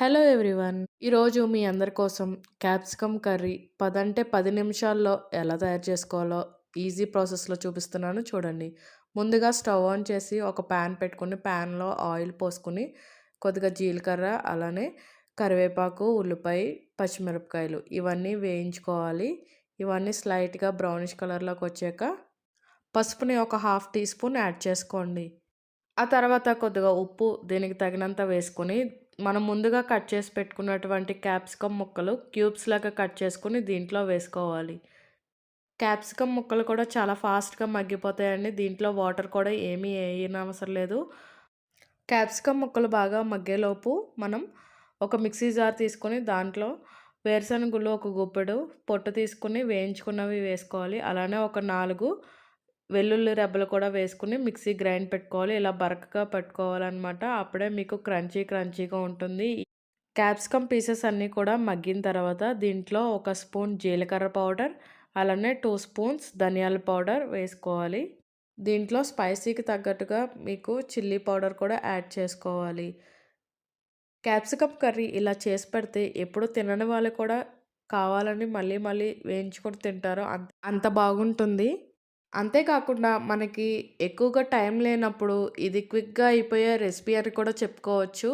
Hello everyone. ఈరోజు మీ అందరి కోసం క్యాప్సికమ్ కర్రీ 10 నిమిషాల్లో ఎలా తయారు చేసుకోవాలో ఈజీ ప్రాసెస్‌లో చూపిస్తున్నాను చూడండి. ముందుగా స్టవ్ ఆన్ చేసి ఒక పాన్ పెట్టుకొని పాన్‌లో ఆయిల్ పోసుకొని కొద్దిగా జీలకర్ర, అలానే కరివేపాకు, ఉల్లిపాయ, పచ్చిమిరపకాయలు ఇవన్నీ వేయించుకోవాలి. ఇవన్నీ స్లైట్‌గా బ్రౌనిష్ కలర్‌లోకి వచ్చాక పసుపుని ఒక హాఫ్ టీ స్పూన్ యాడ్ చేసుకోండి. ఆ తర్వాత కొద్దిగా ఉప్పు దీనికి తగినంత వేసుకొని, మనం ముందుగా కట్ చేసి పెట్టుకున్నటువంటి క్యాప్సికమ్ ముక్కలు క్యూబ్స్ లాగా కట్ చేసుకొని దీంట్లో వేసుకోవాలి. క్యాప్సికమ్ ముక్కలు కూడా చాలా ఫాస్ట్‌గా మగ్గిపోతాయండి. దీంట్లో వాటర్ కూడా ఏమీ ఎయనవసరం లేదు. క్యాప్సికమ్ ముక్కలు బాగా మగ్గేలోపు మనం ఒక మిక్సీ జార్ తీసుకొని దాంట్లో వేరుశనగుళ్ళు ఒక గుప్పెడు పొట్టు తీసుకొని వేయించుకున్నవి వేసుకోవాలి. అలానే ఒక 4 వెల్లుల్లి రెబ్బలు కూడా వేసుకొని మిక్సీ గ్రైండ్ పెట్టుకోవాలి. ఇలా బరకగా పెట్టుకోవాలనమాట. అప్పుడే మీకు క్రంచీగా ఉంటుంది. క్యాప్సికమ్ పీసెస్ అన్నీ కూడా మగ్గిన తర్వాత దీంట్లో ఒక స్పూన్ జీలకర్ర పౌడర్, అలానే 2 స్పూన్స్ ధనియాల పౌడర్ వేసుకోవాలి. దీంట్లో స్పైసీకి తగ్గట్టుగా మీకు చిల్లీ పౌడర్ కూడా యాడ్ చేసుకోవాలి. క్యాప్సికమ్ కర్రీ ఇలా చేసి పెడితే ఎప్పుడు తినని వాళ్ళు కూడా కావాలని మళ్ళీ మళ్ళీ వేయించుకొని తింటారు. అంత బాగుంటుంది. అంతేకాకుండా మనకి ఎక్కువగా టైం లేనప్పుడు ఇది క్విక్‌గా అయిపోయే రెసిపీ అని కూడా చెప్పుకోవచ్చు.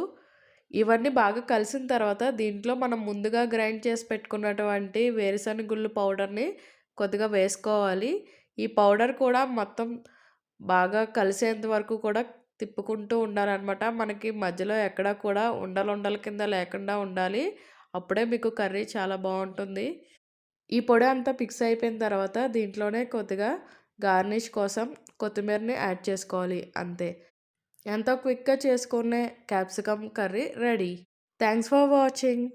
ఇవన్నీ బాగా కలిసిన తర్వాత దీంట్లో మనం ముందుగా గ్రైండ్ చేసి పెట్టుకున్నటువంటి వేరుశనగుళ్ళు పౌడర్‌ని కొద్దిగా వేసుకోవాలి. ఈ పౌడర్ కూడా మొత్తం బాగా కలిసేంత వరకు కూడా తిప్పుకుంటూ ఉండాలనమాట. మనకి మధ్యలో ఎక్కడా కూడా ఉండలుండల కింద లేకుండా ఉండాలి. అప్పుడే మీకు కర్రీ చాలా బావుంటుంది. ఈ పొడి అంతా మిక్స్ అయిపోయిన తర్వాత దీంట్లోనే కొద్దిగా గార్నిష్ కోసం కొత్తిమీరని యాడ్ చేసుకోవాలి అంతే. ఎంతో క్విక్‌గా చేసుకునే capsicum curry ready. Thanks for watching.